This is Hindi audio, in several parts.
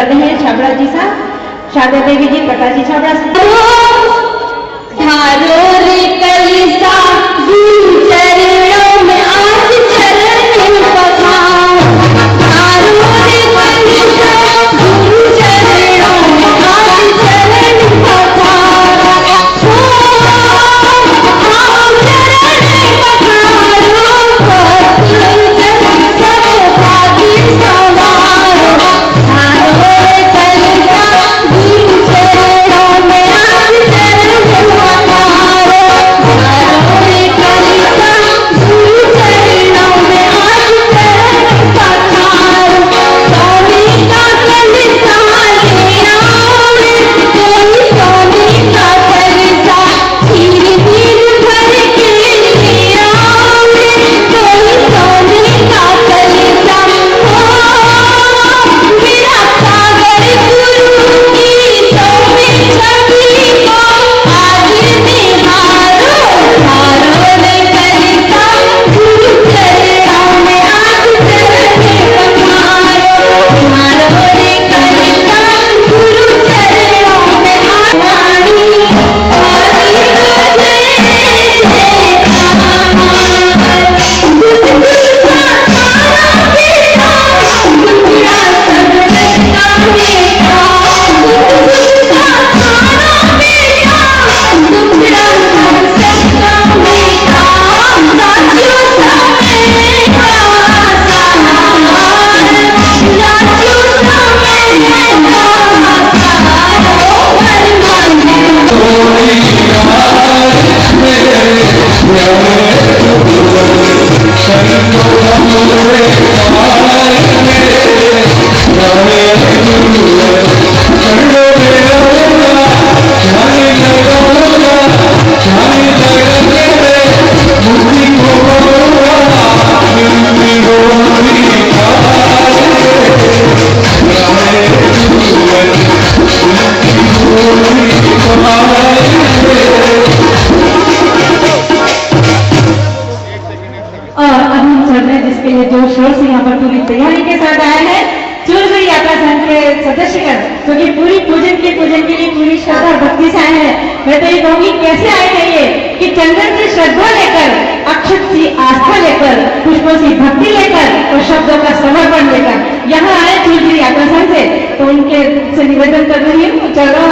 कर रहे हैं छाबड़ा जी साहब, शारदा देवी जी, प्रकाश जी छाबड़ा। चरणों में आज चरण पखार, जो शोर से यहाँ पर पूरी तैयारी के साथ आया है चूरगढ़ यात्रा संघ के सदस्यगण, क्योंकि पूरी पूजन के लिए पूरी श्रद्धा भक्ति से आए हैं। मैं तो ये कहूंगी कैसे आए हैं ये कि चंदन से श्रद्धा लेकर, अक्षत सी आस्था लेकर, पुष्पों से भक्ति लेकर और शब्दों का समर्पण लेकर यहाँ आए चूरगढ़ यात्रा संघ से। तो उनके से निवेदन कर रही हूँ, चलो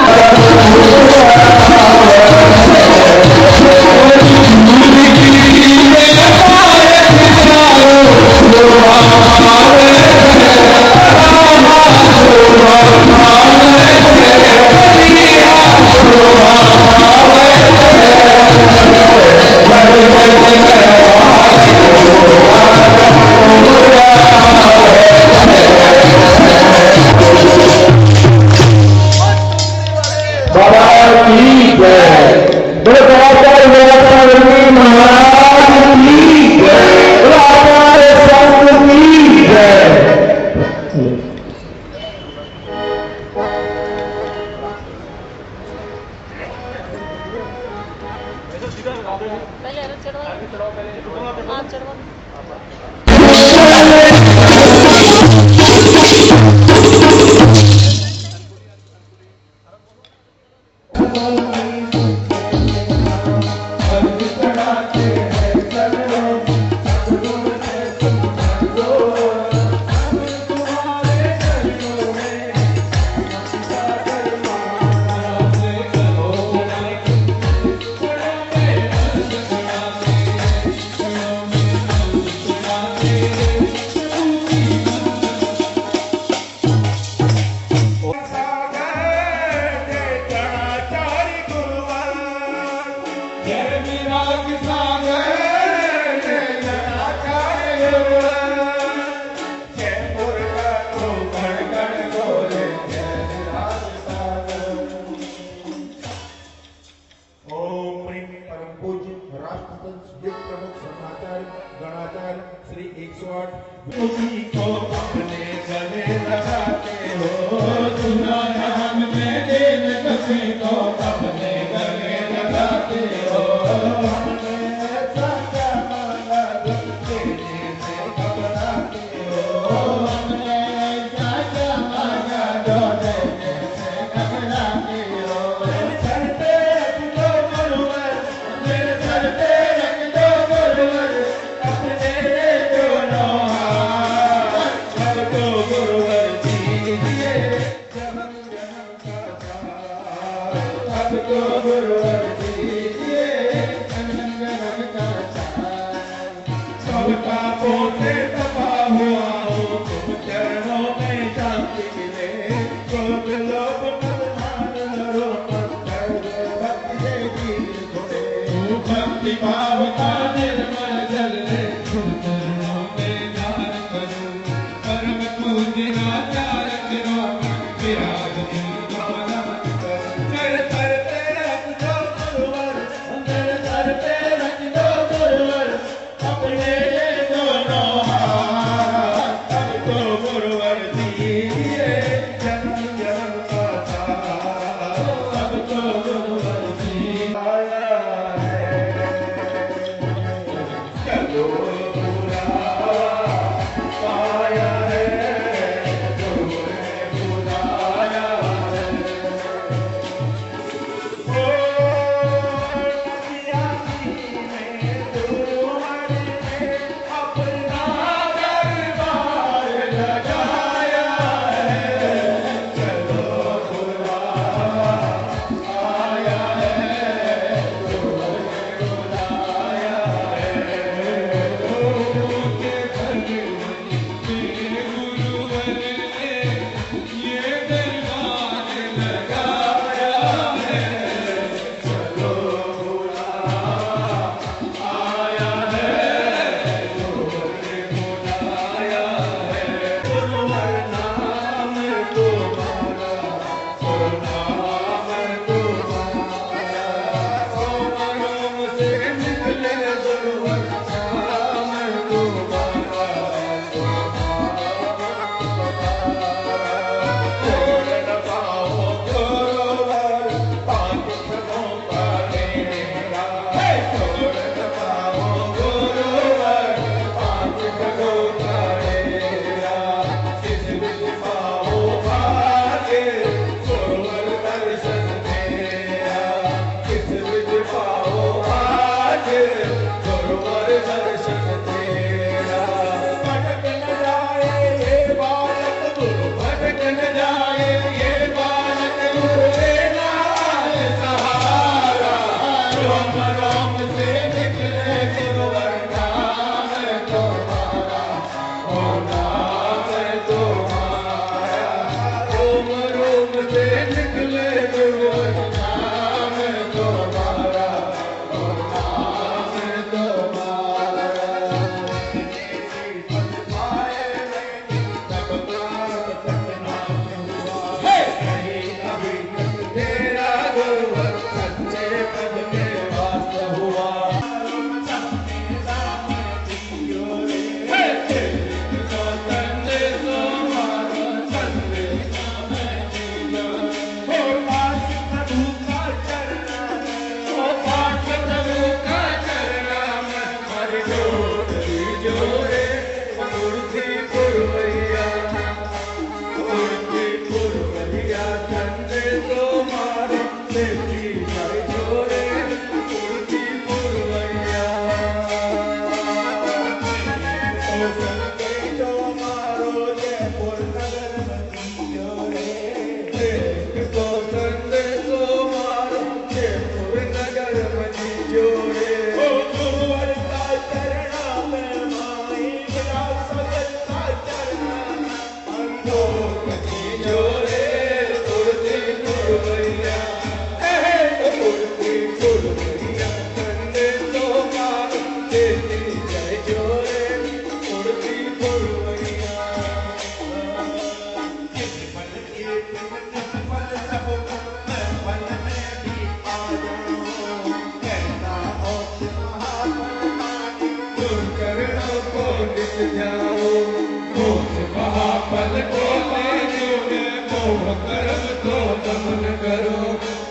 Yeah. जन्म जन्म का साथ अब तो गुरुवर दीजिए जन्म जन्म का साथ सबका पोते तपा हुआ हो तुम चरणों में शांति मिले क्रोध लोभ मद मान रोग भक्ति से गीत छोड़े भक्ति भाव का निर्मल जल ले तुम चरणों में ध्यान करो परम पूजना प्यार करो विराज कर तर पे रख दो गुरुवर अंदर तर पे रख दो गुरुवर अपने ले दोनों हाथ अब तो गुरुवर दीजिए जन्म जन्म का साथ अब तो गुरुवर जी आया है चलो पूरा पाया है गुरु ने बुलाया है ओ नदिया में गुरुवर ने अपना दरबार लगाया है चलो पूरा आया है गुरु ने बुलाया है गुरु के घर में गुरुवर ने ये दरबार लगाया है चलो बुला आया है गुरुवर ने बुलाया है गुरुवर नाम तुम्हारा नाम तुम्हारा ओम रोम से निकले गुरुवर नाम तुम्हारा छोड़ न पाओ गुरुवर पांच प्रभुओं का मेरा छोड़ न पाओ गुरुवर पांच प्रभुओं का मेरा किस बिच पाओ भाग्य गुरुवर दर्शन मेरा किस बिच पाओ भाग्य गुरुवर दर्शन तेरा भटक न जाए ये बालक गुरु भटक न जाए ये बालक गुरु देना है सहारा रोम रोम से निकले गुरुवर नाम तुम्हारा ओ नाम तुम्हारा रोम रोम से निकले गुरुवर नाम तुम्हारा ओ नाम तुम्हारा तेरा गुरुवर सच्चे पद के वास हुआ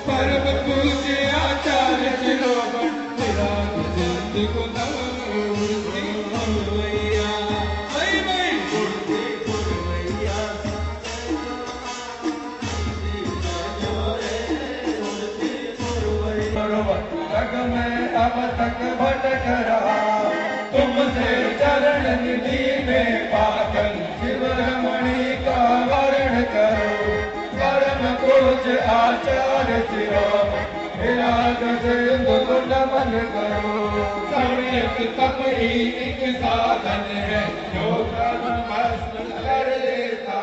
परम पूज्य आचार्य शिरोमणि चिराग ज्योति को मूर्ति पुरवैया मूर्ति पुरवैया तक मैं अब तक भटक रहा तुमसे चरण निधि में पागल शिव रमणि का वर्ण करो सिंधु नमन करो। सम्यक तप ही एक साधन है जो कर्म भस्म कर देता।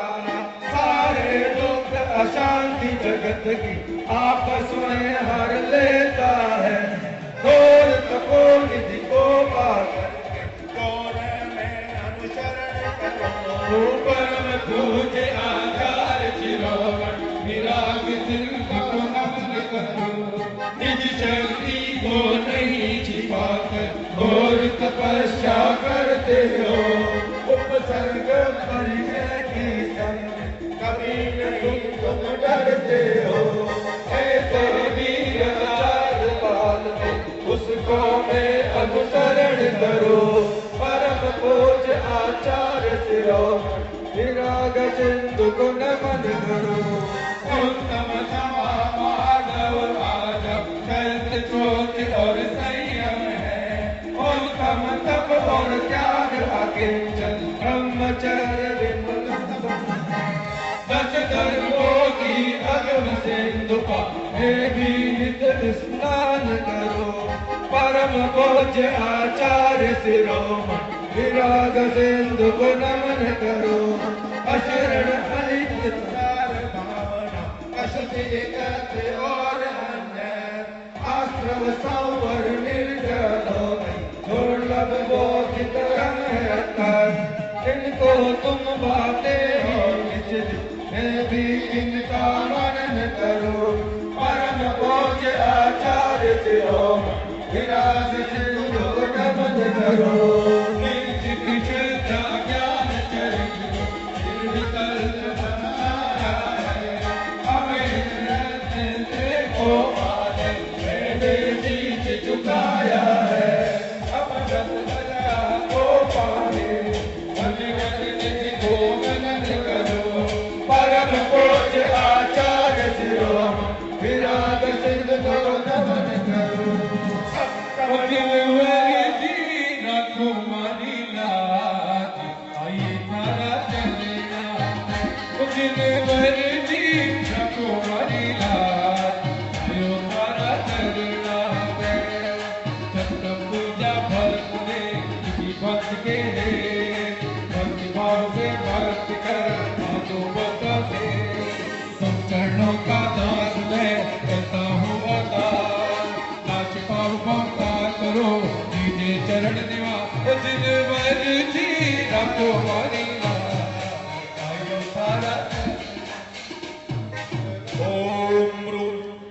सारे दुख अशांति जगत की आपस में हर लेता है। घोर तपोनिधि को पाकर घोर में अनुसरण करो। परम पूज्य आचार्य शिरोमणि विराग सिंधु को नमन करो। निज शक्ति को नहीं छिपाकर घोर तपस्या करते हो। उपसर्ग परिचय की संग कभी नहीं तुम डरते हो। ऐसे वीर चार बाल में उसको मैं अनुसरण करो। परम पूज्य आचार्य शिरोमणि विराग सिंधु को नमन करो। उत्तम समा माधव माधव चरित्र क्रोध और संयम है। उत्तम तप और त्याग अकिंचन ब्रह्मचर्य विमल दश धर्मों की अगम सिंधु का हे भी नित्य स्नान करो। परम पूज्य आचार्य शिरोमणि विराग सिंधु को नमन करो। अशरण अलिप्त सार भावना कशुच एकत्र और अन्य आश्रम संवर निर्जलों में दुर्लभ बोधित रंग है तन। इनको तुम बातें हो निश्चित मैं भी इनका वर्णन करो। परम पूज्य आचार्य शिरोमणि विराग सिंधु को नमन करो। चुकाया है अपना को पाने को नमन करो। परम पूज्य आचार्य शिरोमणि विराग सिंधु को नमन करो। का दास मैं कहता हूँ अवतार। नाच पाओ पार करो दीजे चरण निवास दिन वर जी रखो मारी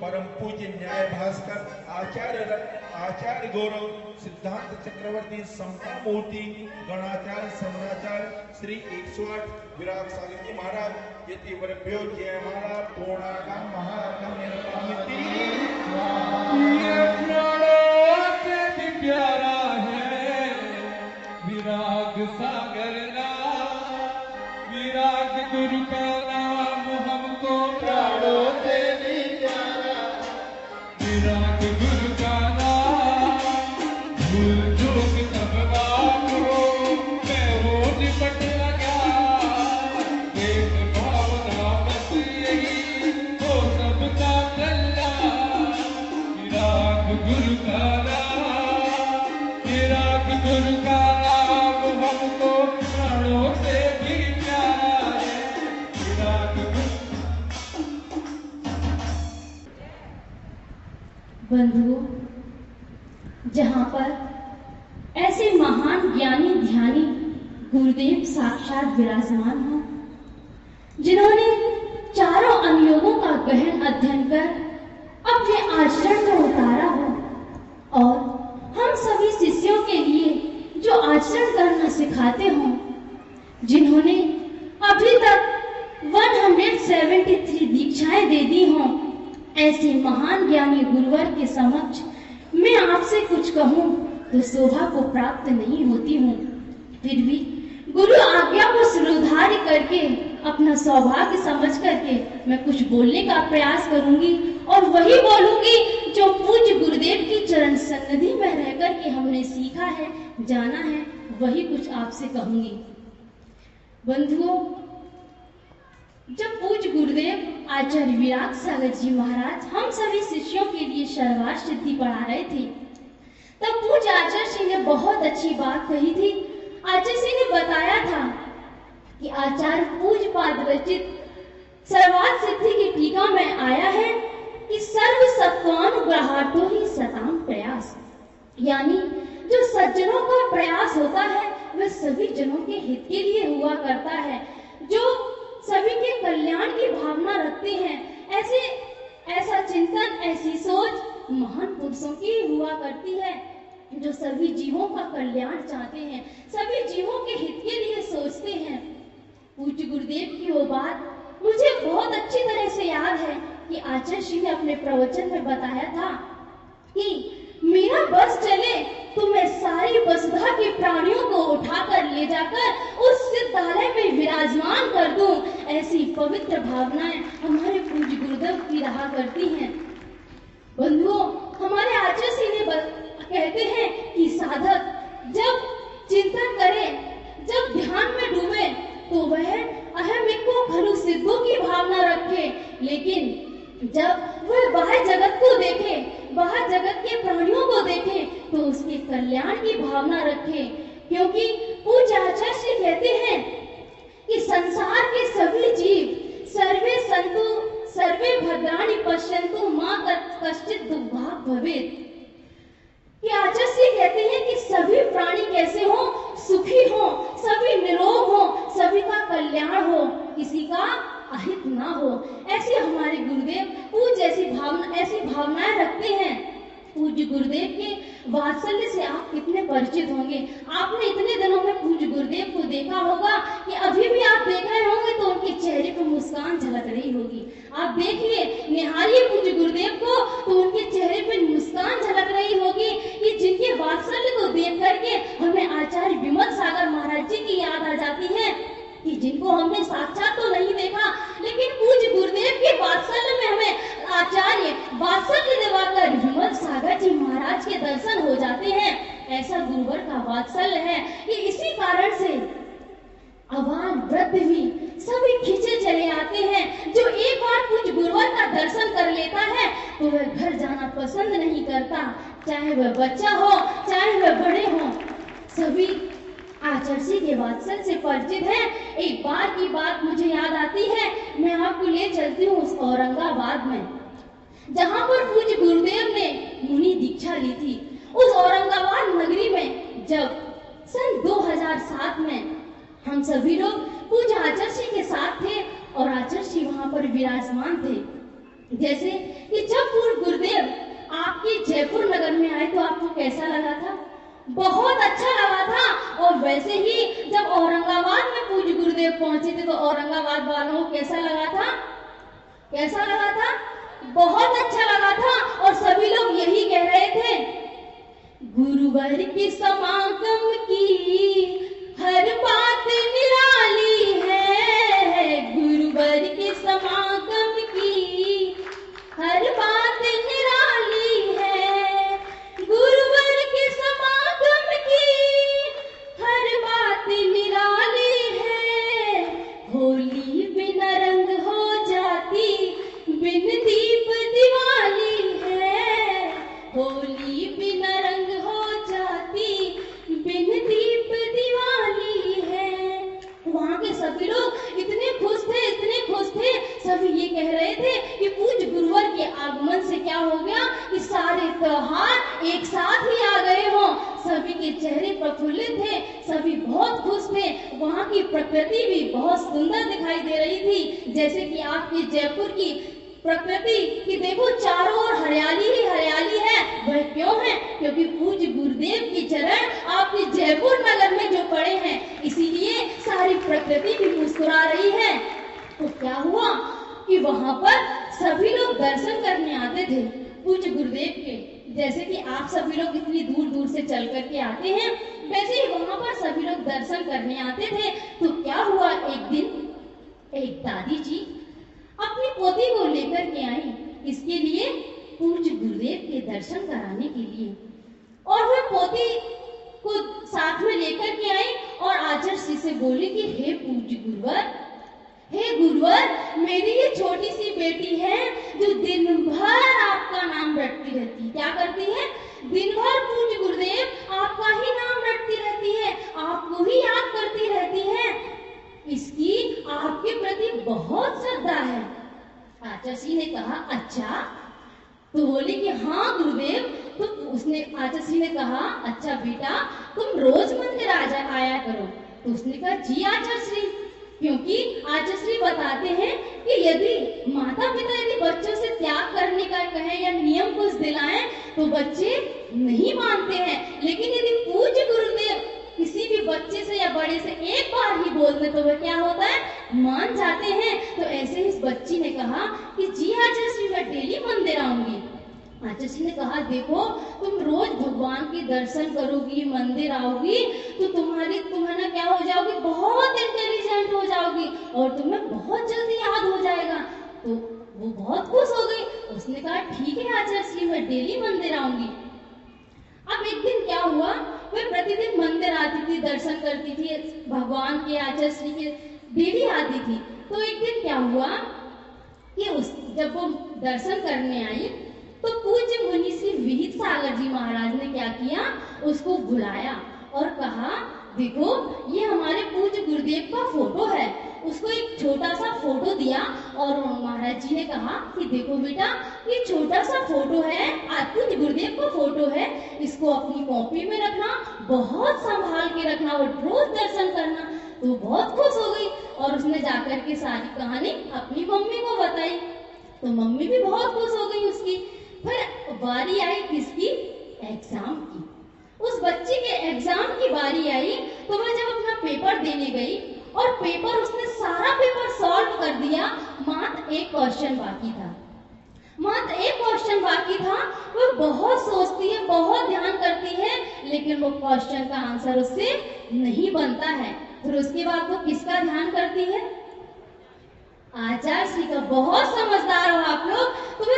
परम पूज्य न्याय भास्कर आचार्य गौरव सिद्धांत चक्रवर्ती समता मूर्ति गणाचार्य समराचार्य श्री 108 विराग सागर जी महाराज यति वर्भ्यो जयमाला पूर्णागम महागम निर्मामिति। ये प्राणों से भी प्यारा है विराग सागर नाम। विराग गुरु का नाम हमको प्राणों से भी प्यारा। विराग गुरु का नाम भूल चूक सब बाप हो मैं वो निपट लगा। एक भावना बस यही वो सबका चला। विराग गुरु का नाम विराग गुरु का नाम हमको प्राणों से भी प्यारा है। विराग बंधुओं, जहाँ पर ऐसे महान ज्ञानी ध्यानी गुरुदेव साक्षात विराजमान हो, जिन्होंने चारों अनुयोगों का गहन अध्ययन कर अपने आचरण में उतारा हो, और हम सभी शिष्यों के लिए जो आचरण करना सिखाते हों, जिन्होंने अभी तक 173 दीक्षाएं दे दी हों, ऐसे महान ज्ञानी गुरुवर के समक्ष मैं आपसे कुछ कहूं तो शोभा को प्राप्त नहीं होती हूँ। फिर भी गुरु आज्ञा को शिरोधार्य करके अपना सौभाग्य समझ करके मैं कुछ बोलने का प्रयास करूंगी, और वही बोलूंगी जो पूज्य गुरुदेव की चरण सन्निधि में रहकर के हमने सीखा है, जाना है, वही कुछ आपसे कहूंगी। बंधुओं, जब पूज्य गुरुदेव आचार्य विराग सागर जी महाराज हम सभी शिष्यों के लिए शर्वार सिद्धि पढ़ा रहे थे। तब पूज्य आचार्य सिंह ने बहुत अच्छी बात कही थी। आचार्य सिंह ने बताया था कि आचार्य पूज्य पाद रचित सर्वार्थ सिद्धि की टीका में आया है कि सर्व सत्वानुग्रहार्थो ही सताम प्रयास, यानी जो सज्जनों का प्रयास होता है वह सभी जनों के हित के लिए हुआ करता है। जो सभी के कल्याण की भावना रखते हैं, ऐसा चिंतन, ऐसी सोच महान पुरुषों की हुआ करती है, जो सभी जीवों का कल्याण चाहते हैं, सभी जीवों के हित के लिए सोचते हैं। पूज्य गुरुदेव की वो बात मुझे बहुत अच्छी तरह से याद है कि आचार्य श्री ने अपने प्रवचन में बताया था कि मेरा बस चले तो मैं सारी वसुधा के प्राणियों को उठाकर ले जाकर उस सिद्धालय में विराजमान कर दूं। ऐसी पवित्र भावनाएं हमारे पूज्य गुरुदेव की रहा करती हैं। बंधुओं, हमारे आचार्य श्री ने कहते हैं कि साधक जब चिंतन करे, जब ध्यान में डूबे तो वह अहम को खलु सिद्धों की भावना रखे, लेकिन जब वह बाहर जगत को देखे, बाहर जगत के प्राणियों को देखे तो उसके कल्याण की भावना रखे। क्योंकि पूज्य आचार्य श्री कहते हैं कि संसार के सभी जीव सर्वे संतु सर्वे भद्राणि पश्यन्तु मां कश्चित् दुर्भाग् भवेत्। कि आचार्य श्री कहते हैं कि सभी प्राणी कैसे हो, सुखी हो, सभी निरोग हो, सभी का कल्याण हो, किसी का अहित ना हो। ऐसे हमारे गुरुदेव पूज्य ऐसी भावनाएं रखते हैं। पूज्य गुरुदेव के वात्सल्य से आप कितने परिचित होंगे। आपने इतने दिनों में पूज्य गुरुदेव को देखा होगा कि अभी भी आप देख रहे होंगे तो उनके चेहरे पर मुस्कान झलक रही होगी। आप देखिए, निहारिए पूज्य गुरुदेव को तो उनके चेहरे पर मुस्कान झलक रही होगी कि जिनके वात्सल्य को देख करके हमें आचार्य विमल सागर महाराज जी की याद आ जाती है कि जिनको हमने साक्षात तो नहीं देखा, लेकिन पूज्य गुरुदेव के वात्सल्य में हमें आचार्य वात्सल्य दिवाकर विमल सागर जी महाराज के दर्शन हो जाते हैं। ऐसा गुरुवर का वात्सल्य है कि इसी कारण से अबाल वृद्ध भी सभी खींचे चले आते हैं। जो एक बार पूज्य गुरुवर का दर्शन कर लेता है तो वह घर जाना पसंद नहीं करता, चाहे वह बच्चा हो चाहे वह बड़े हो, सभी आचार्य श्री के वात्सल्य से परिचित है। एक बार की बात मुझे याद आती है, मैं आपको ले चलती हूँ उस औरंगाबाद में, जहाँ पर पूज्य गुरुदेव ने मुनि दीक्षा ली थी। उस औरंगाबाद नगरी में जब सन 2007 में हम सभी लोग पूज्य आचार्य श्री के साथ थे और आचार्य श्री वहाँ पर विराजमान थे। जैसे कि जब पूज्य गुरुदेव आपके जयपुर नगर में आए तो आपको कैसा लगा था? बहुत अच्छा लगा था। और वैसे ही जब औरंगाबाद में पूज्य गुरुदेव पहुंचे थे तो औरंगाबाद वालों को कैसा लगा था? कैसा लगा था? बहुत अच्छा लगा था। और सभी लोग यही कह रहे थे, गुरुवर के समागम की हर बात निराली है, गुरुवर के समागम की हर बात निराली है, गुरुवर के समागम की हर बात निराली है, होली बिन रंग हो जाती बिन दीप दिवाली है, होली बिन रंग हो जाती बिन दीप दिवाली है। वहाँ के सभी लोग इतने खुश थे, इतने खुश थे, सभी ये कह रहे थे कि पूज्य गुरुवर के आगमन से क्या हो गया कि सारे त्योहार एक साथ ही आ गए हों। सभी के चेहरे प्रफुल्लित थे, सभी बहुत खुश थे। वहाँ की प्रकृति भी बहुत सुंदर दिखाई दे रही थी, जैसे कि आपकी जयपुर की प्रकृति कि देखो चारों ओर हरियाली ही हरियाली है। वह क्यों है? क्योंकि पूज्य गुरुदेव के चरण आपके जयपुर नगर में जो पड़े हैं, इसीलिए सारी प्रकृति भी मुस्कुरा रही है। तो क्या हुआ कि वहां पर सभी लोग दर्शन करने आते थे पूज्य गुरुदेव के। जैसे कि आप सभी लोग इतनी दूर दूर से चल करके आते हैं, वैसे ही वहां पर सभी लोग दर्शन करने आते थे। तो क्या हुआ, एक दिन एक दादी जी अपनी पोती को लेकर के आई, इसके लिए पूज्य गुरुदेव के दर्शन कराने के लिए। और वह पोती को साथ में लेकर के आई और आचार्य श्री से बोली कि हे पूज्य गुरुवर, हे गुरुवर, मेरी ये छोटी सी बेटी है जो दिन भर आपका नाम रटती रहती है। क्या करती है? दिन भर पूज्य गुरुदेव आपका ही नाम रटती रहती है, आपको ही याद करती रहती है। इसकी आपके प्रति बहुत श्रद्धा है। आचार्य श्री ने कहा, अच्छा? तो बोली कि हाँ गुरुदेव। तो उसने आचार्य श्री ने कहा, अच्छा बेटा, तुम रोज मंदिर आया करो। तो उसने कहा, जी आचार्य श्री। क्योंकि आचार्य श्री बताते हैं कि यदि माता पिता यदि बच्चों से त्याग करने का कहें या नियम कुछ दिलाएं तो बच्चे नहीं मानते हैं, लेकिन यदि पूज्य गुरुदेव किसी भी बच्चे से या बड़े से एक बार ही बोल दे तो वह क्या होता है? मान जाते हैं। तो ऐसे ही इस बच्ची ने कहा कि जी आचार्य श्री, मैं डेली मंदिर आऊंगी। आचार्य श्री ने कहा, देखो तुम रोज भगवान के दर्शन करोगी, मंदिर आओगी तो तुम्हारा क्या हो जाओगी? बहुत इंटेलिजेंट हो जाओगी और तुम्हें बहुत जल्दी याद हो जाएगा। तो वो बहुत खुश हो गई। उसने कहा, ठीक है आचार्य श्री, मैं डेली मंदिर आऊंगी। अब एक दिन क्या हुआ, वह प्रतिदिन मंदिर आती थी, दर्शन करती थी भगवान के, आचार्य श्री के डेली आती थी। तो एक दिन क्या हुआ कि जब वो दर्शन करने आई तो पूज्य मुनि श्री विहित सागर जी महाराज ने क्या किया, उसको बुलाया और कहा, देखो ये हमारे पूज्य गुरुदेव का फोटो है। उसको एक छोटा सा फोटो दिया और महाराज जी ने कहा कि देखो बेटा, ये छोटा सा फोटो है, पूज्य गुरुदेव का फोटो है, इसको अपनी कॉपी में रखना, बहुत संभाल के रखना और रोज दर्शन करना। तो बहुत खुश हो गई और उसने जाकर के सारी कहानी अपनी मम्मी को बताई। तो मम्मी भी बहुत खुश हो गई उसकी। फिर बारी आई किसकी? एग्जाम की। उस बच्ची के एग्जाम की बारी आई तो वह जब अपना पेपर देने गई और पेपर उसने सारा पेपर सॉल्व कर दिया, मात्र एक क्वेश्चन बाकी था। वो बहुत सोचती है, बहुत ध्यान करती है, लेकिन वो क्वेश्चन का आंसर उससे नहीं बनता है। फिर उसके बाद वो किसका ध्यान करती है? आचार्य श्री का। बहुत समझदार हो आप लोग। तो वे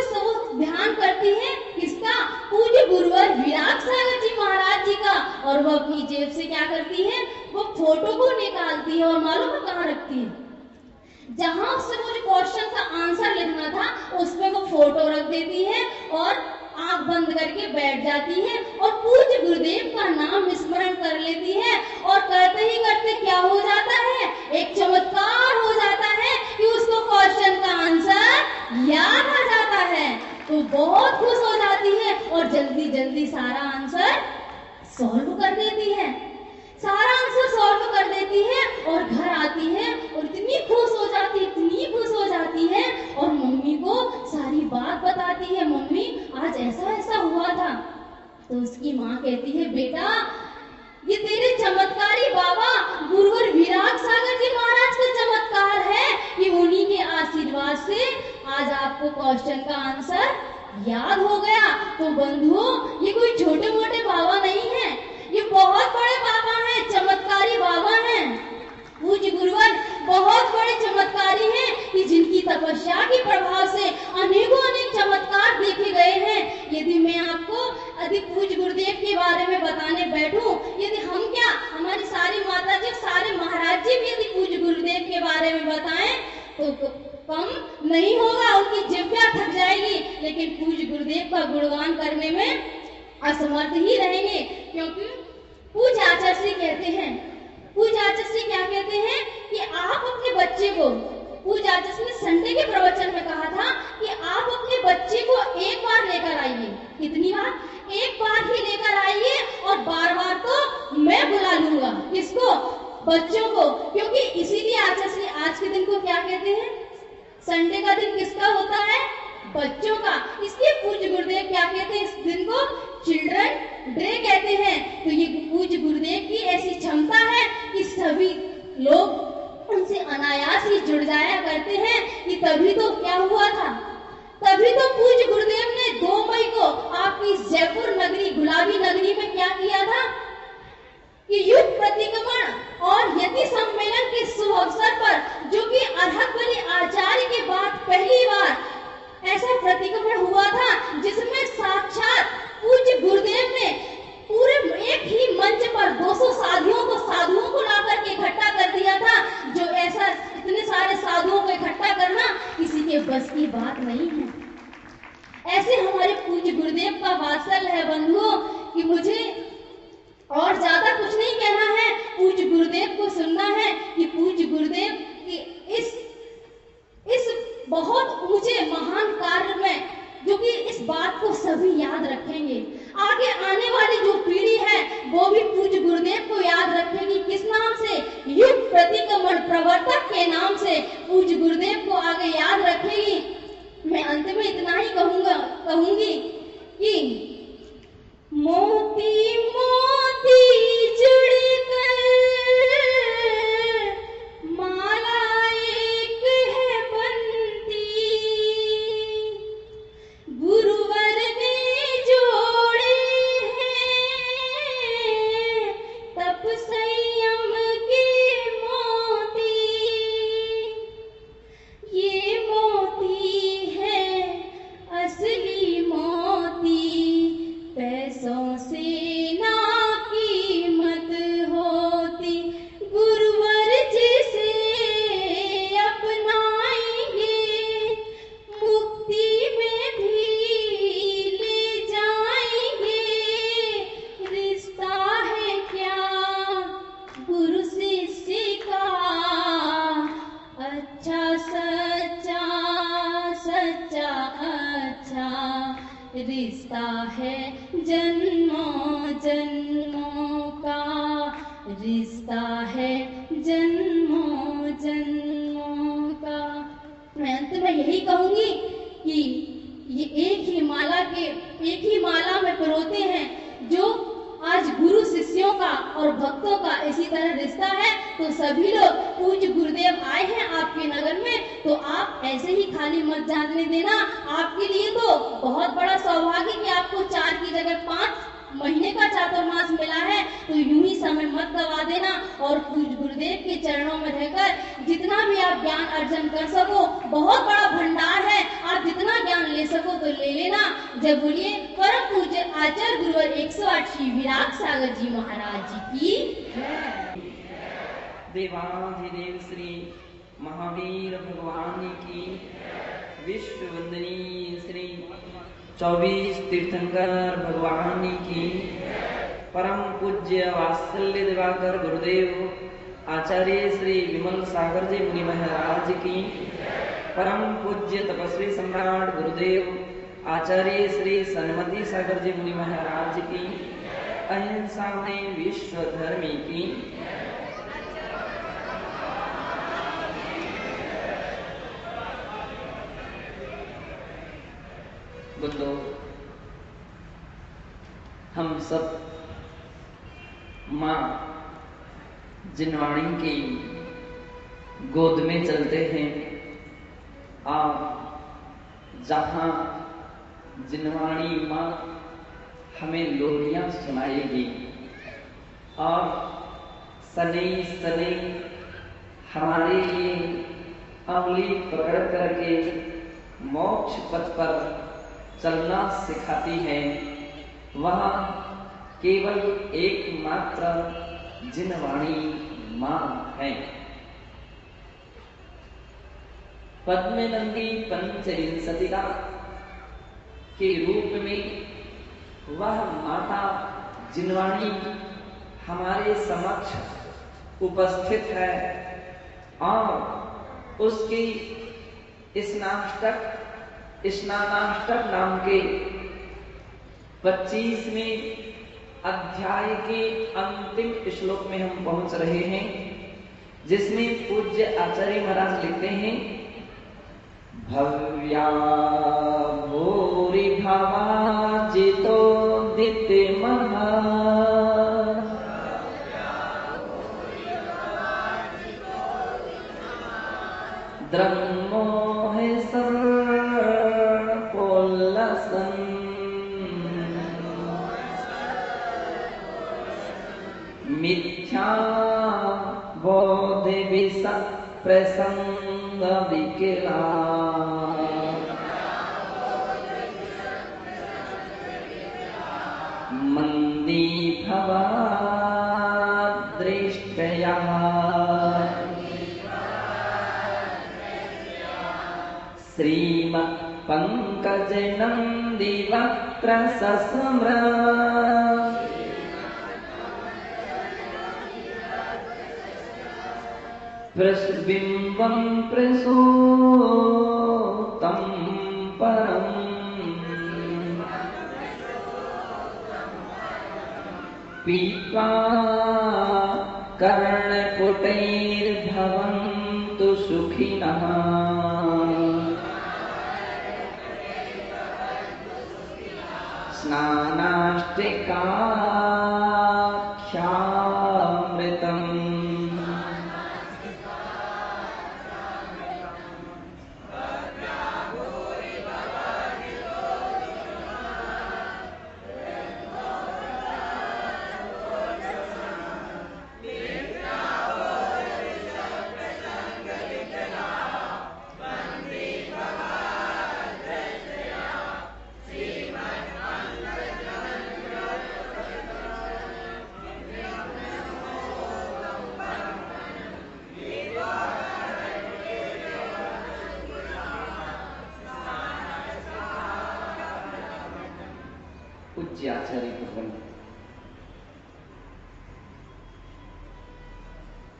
ध्यान करती है किसका? पूज्य गुरुवर विराग सागर जी महाराज जी का। और वो अपनी जेब से क्या करती है? वो फोटो को निकालती है और मालूम है कहाँ रखती है? जहां उससे मुझे क्वेश्चन का आंसर लिखना था उसमें वो फोटो रख देती है और आंख बंद करके बैठ जाती है और पूज्य गुरुदेव का नाम स्मरण कर लेती है। और करते ही करते क्या हो जाता है? एक चमत्कार हो जाता है कि उसको क्वेश्चन का आंसर याद आ जाता है। तो बहुत खुश हो जाती है और जल्दी जल्दी सारा आंसर सॉल्व कर देती है। सारा आंसर सॉल्व कर देती है और घर आती है और इतनी खुश हो जाती है और मम्मी को सारी बात बताती है, मम्मी आज ऐसा ऐसा हुआ था। तो उसकी माँ कहती है, बेटा ये तेरे चमत्कारी बाबा गुरुवर विराग सागर जी महाराज का चमत्कार है कि उन्हीं के आशीर्वाद से आज आपको क्वेश्चन का आंसर याद हो गया। तो बंधुओं, ये कोई छोटे मोटे बाबा नहीं है, ये बहुत बड़े बाबा हैं, चमत्कारी बाबा हैं। पूज्य गुरुवर बहुत बड़े चमत्कारी हैं कि जिनकी तपस्या के प्रभाव से अनेकों अनेक चमत्कार देखे गए हैं। यदि मैं आपको अधिक पूज्य गुरुदेव के बारे में बताने बैठूं, यदि हम क्या, हमारी सारी माता जी, सारे महाराज जी भी यदि पूज्य गुरुदेव के बारे में बताएं तो कम नहीं होगा, उनकी जिह्वा थक जाएगी। लेकिन पूज्य गुरुदेव का गुणगान करने में असमर्थ ही रहेंगे। क्योंकि पूज्य आचार्य श्री कहते हैं, पूज्य आचार्य श्री क्या कहते हैं कि आप अपने बच्चे को, पूज्य आचार्य श्री ने संडे के प्रवचन में कहा था कि आप अपने बच्चे को एक बार लेकर आइए। कितनी बार? एक बार ही लेकर आइए और बार बार तो मैं बुला लूंगा। किसको? बच्चों को। क्योंकि इसीलिए आचार्य श्री आज के दिन को क्या कहते हैं? संडे का दिन किसका होता है? बच्चों का। इसलिए पूज्य गुरुदेव क्या कहते हैं? इस दिन को चिल्ड्रन डे कहते हैं। तो ये पूज्य गुरुदेव की ऐसी क्षमता है कि सभी लोग उनसे अनायास ही जुड़ जाया करते हैं। कि तभी तो क्या हुआ था, तभी तो पूज्य गुरुदेव ने 2 मई को आपकी जयपुर नगरी, गुलाबी नगरी में क्या किया था कि युग प्रतिक्रमण और यति सम्मेलन के शुभ अवसर पर, जो कि अर्हतबली आचार्य के बाद पहली बार ऐसा प्रतिक्रमण हुआ था जिसमें साक्षात पूज्य गुरुदेव ने पूरे एक ही मंच पर 200 साधुओं को ला करके इकट्ठा कर दिया था। जो ऐसा इतने सारे साधुओं बात नहीं है। ऐसे हमारे पूज्य गुरुदेव का वात्सल्य है बंधुओं कि मुझे और ज्यादा कुछ नहीं कहना है। पूज्य गुरुदेव को सुनना है कि पूज्य गुरुदेव की इस बहुत ऊंचे महान कार्य में, जो कि इस बात को सभी याद रखेंगे। आगे आने वाली जो पीढ़ी है वो भी पूज्य गुरुदेव को याद रखेगी। किस नाम से? युग प्रतिक्रमण प्रवर्तक के नाम से पूज्य गुरुदेव को आगे याद रखेगी। मैं अंत में इतना ही कहूंगी कि मोती मोती जुड़कर माला एक है बनती, गुरुवर ने जोड़े हैं तप संयम के मोती। ये मोती है असली मोती, पैसों से ना कीमत होती। गुरुवर जिसे अपनाएंगे मुक्ति में भी ले जाएंगे। रिश्ता है क्या गुरु शिष्य का, अच्छा सच्चा सच्चा अच्छा रिश्ता है जन्मों जन्मों का, रिश्ता है जन्मों जन्मों का। मैं अंत में यही कहूंगी कि ये एक ही माला में पिरोते हैं। जो आज गुरु शिष्यों का और भक्तों का इसी तरह रिश्ता है, तो सभी लोग पूज्य गुरुदेव आए हैं आपके नगर में, तो आप ऐसे ही खाली मत जाने देना। आपके लिए तो बहुत बड़ा सौभाग्य कि आपको 4 की जगह 5 महीने का चातुर्मास मिला है, तो यूं ही समय मत गवा देना। और पूज्य गुरुदेव के चरणों में रहकर जितना भी आप ज्ञान अर्जन कर सको, बहुत बड़ा भंडार है, आप जितना ज्ञान ले सको तो ले लेना। जब बोलिए परम पूज्य आचार्य गुरुवर 108 श्री विराट सागर जी महाराज जी की देवाधिदेव श्री महावीर भगवान की, विश्व वंदनीय श्री 24 तीर्थंकर भगवान की, परम पूज्य वात्सल्य दिवाकर गुरुदेव आचार्य श्री विमल सागर जी मुनि महाराज की, परम पूज्य तपस्वी सम्राट गुरुदेव आचार्य श्री सन्मति सागर जी मुनि महाराज की, अहिंसा में विश्व धर्मी की, बुद्धो हम सब माँ जिनवाणी की गोद में चलते हैं। आप जहाँ जिनवाणी माँ हमें लोरियां सुनाएगी और सने सने हमारे लिए अंगुली पकड़ करके मोक्ष पथ पर चलना सिखाती है, वह केवल एकमात्र जिनवाणी माँ है। पद्मनंदी पंचविंशतिका के रूप में वह माता जिनवाणी हमारे समक्ष उपस्थित है और उसकी स्नानाष्टक नाम के 25वें अध्याय के अंतिम श्लोक में हम पहुंच रहे हैं, जिसमें पूज्य आचार्य महाराज लिखते हैं, भव्या भूरि भवाजितो दित्यमहा द्रह्मो है सर्पोल्लसन् मिथ्या बोधि विष प्रसंग विकिला मंदी भवा दृष्टया श्रीमत् पंकज नंदी वक्त्र सस्म्र प्रस्बिंबं प्रसूतं परम् पीत्वा कर्णपुटैर्भवन्तु सुखिनः स्नानाष्टिकाख्यामृतम् पूज्य आचार्य भगवान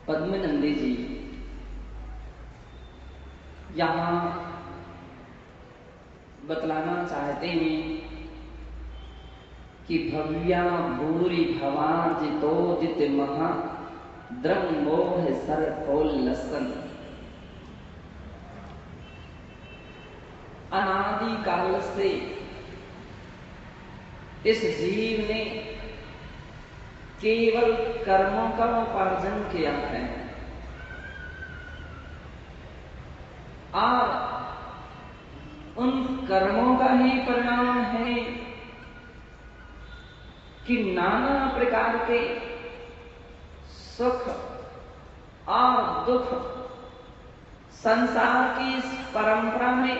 पद्मनंदी जी यहाँ बतलाना चाहते हैं कि भव्या भूरि भवार्जितोदित महा द्रंग मोह सर खोल लसन अनादि काल से इस जीव ने केवल कर्मों का उपार्जन किया है और उन कर्मों का ही परिणाम है कि नाना प्रकार के सुख और दुख संसार की इस परंपरा में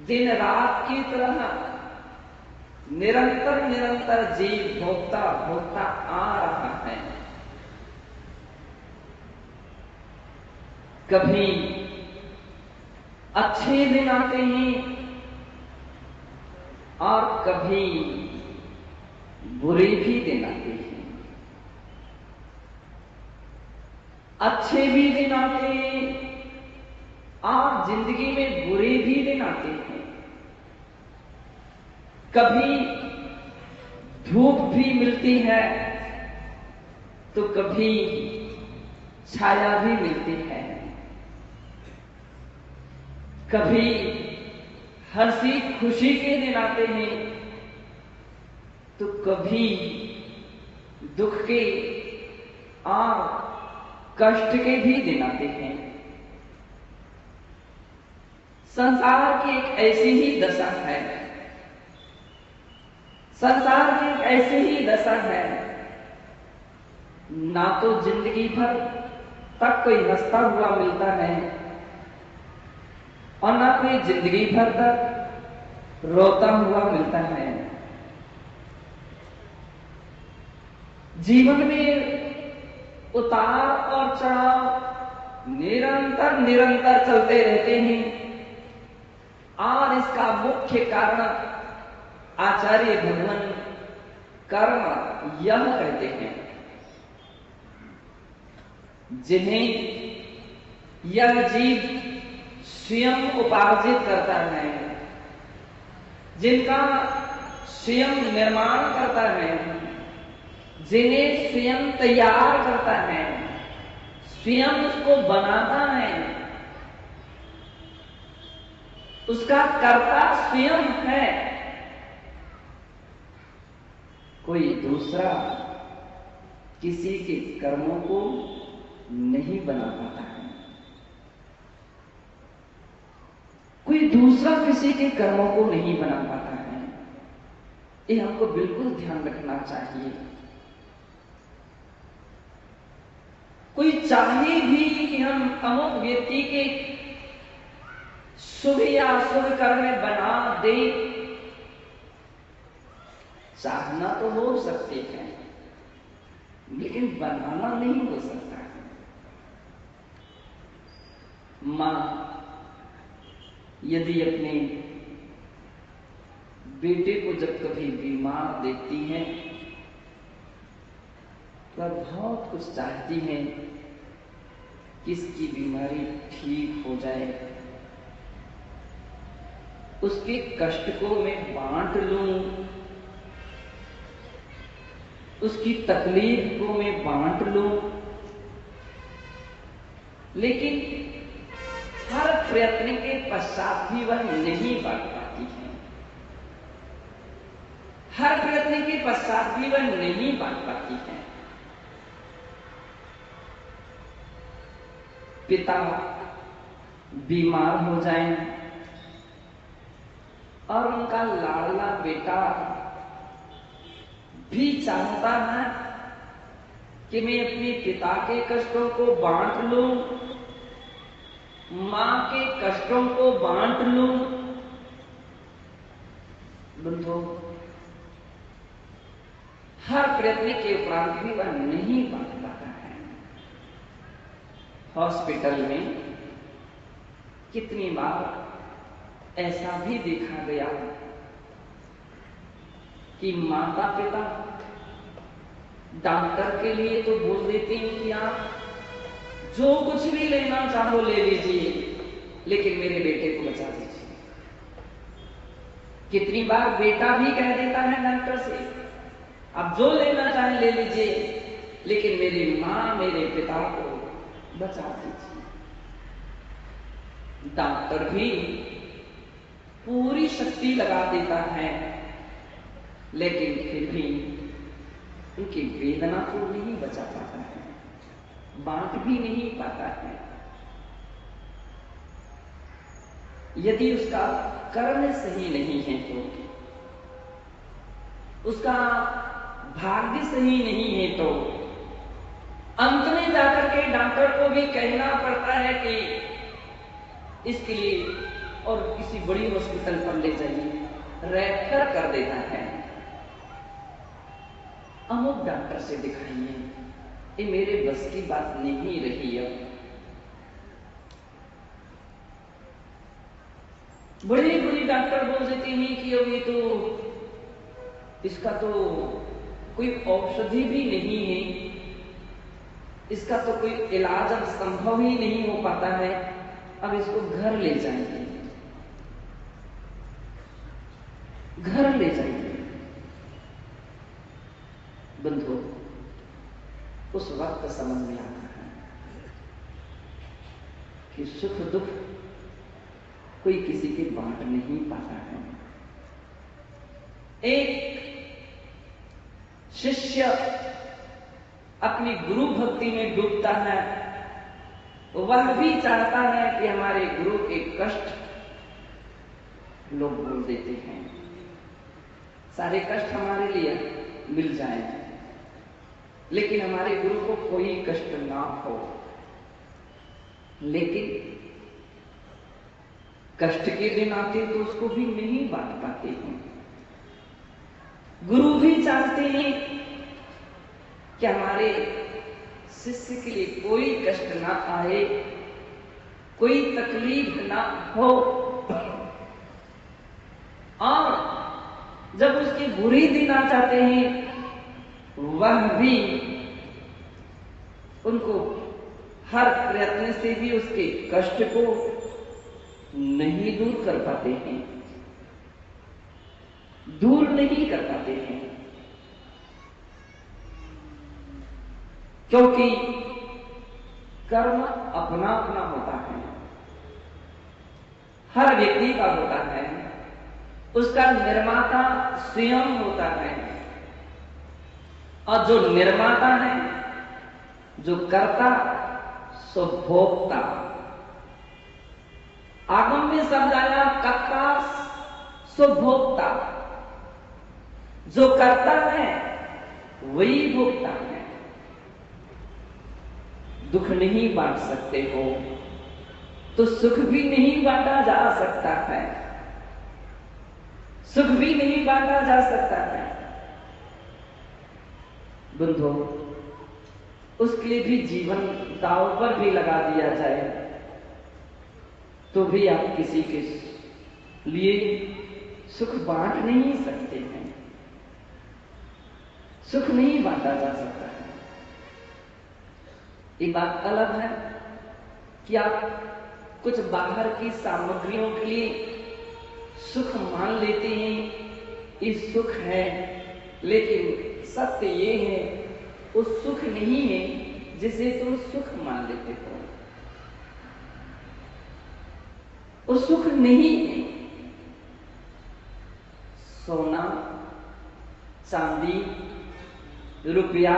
दिन रात की तरह निरंतर निरंतर जीव भोगता भोगता आ रहा है। कभी अच्छे दिन आते हैं और कभी बुरे भी दिन आते हैं। अच्छे भी दिन आते हैं और जिंदगी में बुरे भी दिन आते हैं। कभी धूप भी मिलती है तो कभी छाया भी मिलती है। कभी हंसी खुशी के दिन आते हैं तो कभी दुख के और कष्ट के भी दिन आते हैं। संसार की एक ऐसी ही दशा है, संसार की एक ऐसी ही दशा है, ना तो जिंदगी भर तक कोई हंसता हुआ मिलता है और ना कोई जिंदगी भर तक रोता हुआ मिलता है। जीवन में उतार और चढ़ाव निरंतर निरंतर चलते रहते हैं और इसका मुख्य कारण आचार्य भगवान कर्म यह कहते हैं, जिन्हें यह जीव स्वयं उपार्जित करता है, जिनका स्वयं निर्माण करता है, जिन्हें स्वयं तैयार करता है, स्वयं उसको बनाता है, उसका कर्ता स्वयं है। कोई दूसरा किसी के कर्मों को नहीं बना पाता है, कोई दूसरा किसी के कर्मों को नहीं बना पाता है। ये हमको बिल्कुल ध्यान रखना चाहिए। कोई चाहे भी कि हम अमुक व्यक्ति के शुभ या अशुभ कर्म बना दे, चाहना तो हो सकती है लेकिन बनाना नहीं हो सकता है। मां यदि अपने बेटे को जब कभी बीमार देखती हैं तो बहुत कुछ चाहती हैं कि इसकी बीमारी ठीक हो जाए, उसके कष्ट को मैं बांट लूं, उसकी तकलीफ को मैं बांट लूं। लेकिन हर प्रयत्न के पश्चात भी वह नहीं बांट पाती है, हर प्रयत्न के पश्चात भी वह नहीं बांट पाती है। पिता बीमार हो जाएं और उनका लाडला बेटा भी चाहता है कि मैं अपने पिता के कष्टों को बांट लूं, मां के कष्टों को बांट लूं। बंधु, हर प्रयत्न के उपरांत भी वह नहीं बांट पाता है। हॉस्पिटल में कितनी बार ऐसा भी देखा गया कि माता पिता डॉक्टर के लिए तो बोल देते हैं कि आप जो कुछ भी लेना चाहो ले लीजिए, लेकिन मेरे बेटे को बचा दीजिए। कितनी बार बेटा भी कह देता है डॉक्टर से, आप जो लेना चाहे ले लीजिए, लेकिन मेरी मां मेरे पिता को बचा दीजिए। डॉक्टर भी पूरी शक्ति लगा देता है, लेकिन फिर भी उनकी वेदना को नहीं बचा पाता है, बांट भी नहीं पाता है। यदि उसका कर्म सही नहीं है तो, उसका भाग्य सही नहीं है तो अंत में जाकर के डॉक्टर को भी कहना पड़ता है कि इसके लिए और किसी बड़ी हॉस्पिटल पर ले जाइए, रेफर कर देता है। अमुक डॉक्टर से दिखाइए, ये मेरे बस की बात नहीं रही। अब बड़े बड़े डॉक्टर बोल देते हैं कि अब ये तो, इसका तो कोई औषधि भी नहीं है, इसका तो कोई इलाज अब संभव ही नहीं हो पाता है, अब इसको घर ले जाएंगे, घर ले जाएंगे। बंधु, उस वक्त समझ में आता है कि सुख दुख कोई किसी के बांट नहीं पाता है। एक शिष्य अपनी गुरु भक्ति में डूबता है, वह भी चाहता है कि हमारे गुरु के कष्ट लोग भूल देते हैं, सारे कष्ट हमारे लिए मिल जाएं, लेकिन हमारे गुरु को कोई कष्ट ना हो। लेकिन कष्ट के दिन आते तो उसको भी नहीं बांट पाते हैं। गुरु भी चाहते हैं कि हमारे शिष्य के लिए कोई कष्ट ना आए, कोई तकलीफ ना हो, और जब उसके बुरे दिन आ जाते हैं वह भी उनको हर प्रयत्न से भी उसके कष्ट को नहीं दूर कर पाते हैं, दूर नहीं कर पाते हैं, क्योंकि कर्म अपना अपना होता है, हर व्यक्ति का होता है, उसका निर्माता स्वयं होता है, और जो निर्माता है, जो कर्ता, सो भोक्ता। आगम में शब्द आया कर्ता सो भोक्ता, जो करता है वही भोगता है। दुख नहीं बांट सकते हो तो सुख भी नहीं बांटा जा सकता है, सुख भी नहीं बांटा जा सकता है। बंधु, उसके लिए भी जीवन दांव पर भी लगा दिया जाए तो भी आप किसी के लिए सुख बांट नहीं सकते हैं, सुख नहीं बांटा जा सकता है। एक बात अलग है कि आप कुछ बाहर की सामग्रियों के लिए सुख मान लेते हैं, ये सुख है, लेकिन सत्य ये है वो सुख नहीं है जिसे तुम सुख मान लेते हो, वो सुख नहीं है। सोना, चांदी, रुपया,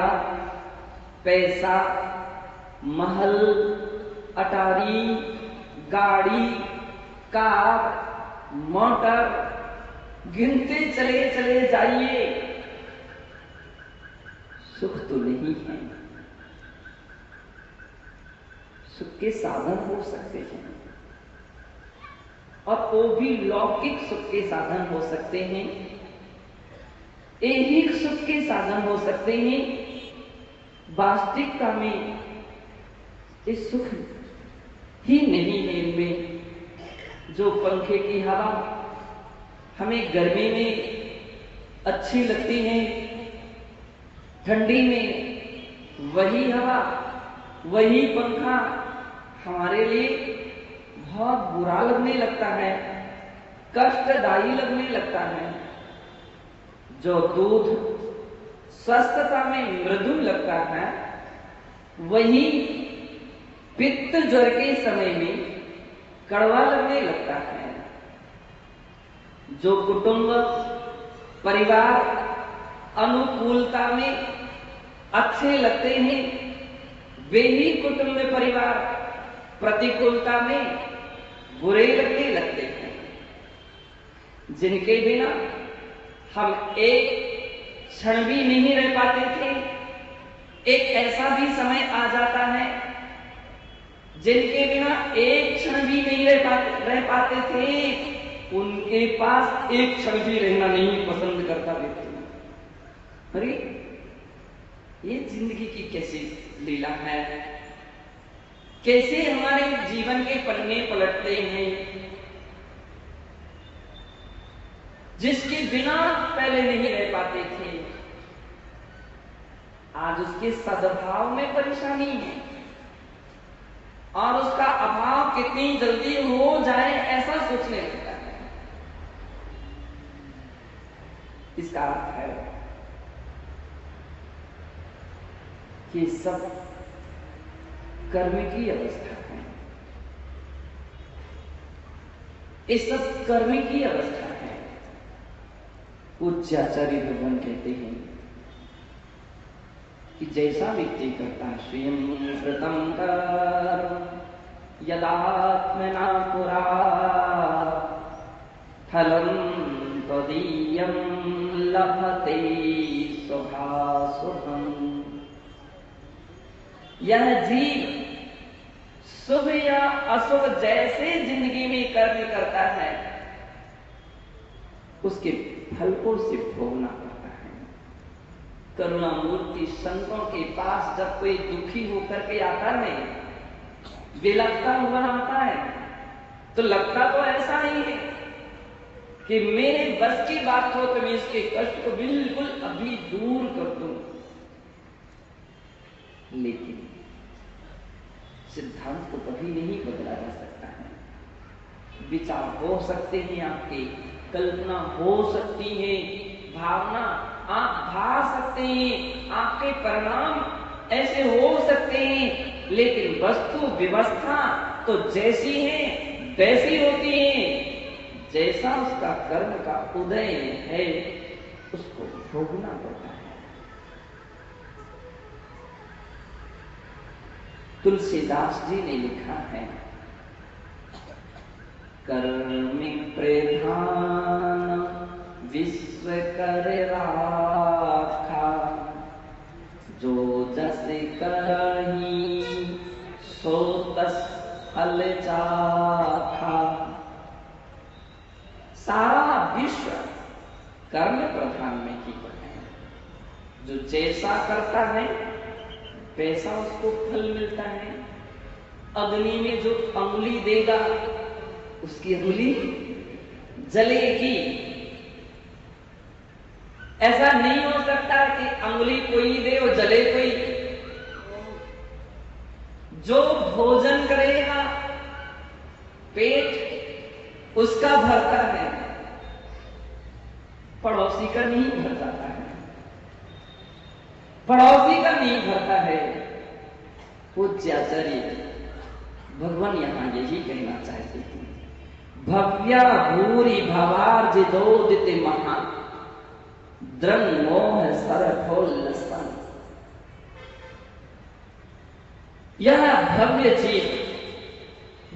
पैसा, महल, अटारी, गाड़ी, कार, मोटर, गिनते चले चले जाइए, सुख तो नहीं है। सुख के साधन हो सकते हैं और वो भी लौकिक सुख के साधन हो सकते हैं, ऐहिक सुख के साधन हो सकते हैं। वास्तविकता में इस सुख ही नहीं है इनमें। जो पंखे की हवा हमें गर्मी में अच्छी लगती है, ठंडी में वही हवा, वही पंखा हमारे लिए बहुत बुरा लगने लगता है, कष्टदायी लगने लगता है। जो दूध स्वस्थता में मृदु लगता है, वही पित्त ज्वर के समय में कड़वा लगने लगता है। जो कुटुंब परिवार अनुकूलता में अच्छे लगते हैं, वे ही कुटुंब परिवार प्रतिकूलता में बुरे लगने लगते हैं। जिनके बिना हम एक क्षण भी नहीं रह पाते थे, एक ऐसा भी समय आ जाता है जिनके बिना एक क्षण भी नहीं रह पाते थे, उनके पास एक क्षण भी रहना नहीं पसंद करता व्यक्ति। अरे ये जिंदगी की कैसी लीला है, कैसे हमारे जीवन के पन्ने पलटते हैं। जिसके बिना पहले नहीं रह पाते थे, आज उसके सद्भाव में परेशानी है और उसका अभाव कितनी जल्दी हो जाए ऐसा सोचने लगता है। इसका अर्थ है कि सब कर्म की अवस्था है, ये सब कर्म की अवस्था है। पूज्य आचार्य भगवान कहते हैं कि जैसा व्यक्ति करता स्वयं कृतं कर्म यदात्मना पुरा फलं तदीयं लभते शुभाशुभम्। यह जीव शुभ या अशुभ जैसे जिंदगी में कर्म करता है, उसके फल को से भोगना पड़ता है। करुणा मूर्ति संतों के पास जब कोई दुखी होकर के आता है, बिलखता हुआ आता है, तो लगता तो ऐसा नहीं है कि मेरे बस की बात हो तो मैं इसके कष्ट को बिल्कुल अभी दूर कर दूं। लेकिन सिद्धांत को कभी नहीं बदला जा सकता है। विचार हो सकते हैं आपके, कल्पना हो सकती है, भावना आप भा सकते हैं, आपके परिणाम ऐसे हो सकते हैं, लेकिन वस्तु व्यवस्था तो जैसी है वैसी होती है। जैसा उसका कर्म का उदय है उसको भोगना पड़ता है। तुलसीदास जी ने लिखा है, कर्म प्रधान विश्व कर राखा, जो जस करही सो तस फल चाखा। सारा विश्व कर्म प्रधान में ही है। जो जैसा करता है वैसा उसको फल मिलता है। अग्नि में जो अंगुली देगा उसकी अंगुली जलेगी। ऐसा नहीं हो सकता कि अंगुली कोई दे और जले कोई। जो भोजन करेगा पेट उसका भरता है, पड़ोसी का नहीं भर जाता है, पड़ोसी का नहीं भरता है। पूज्याचार्य भगवान यहां यही कहना चाहते थे, भव्या भूरि भवार्जितोदित महा द्रंग मोह सरफोल्लसन। यह भव्य चीज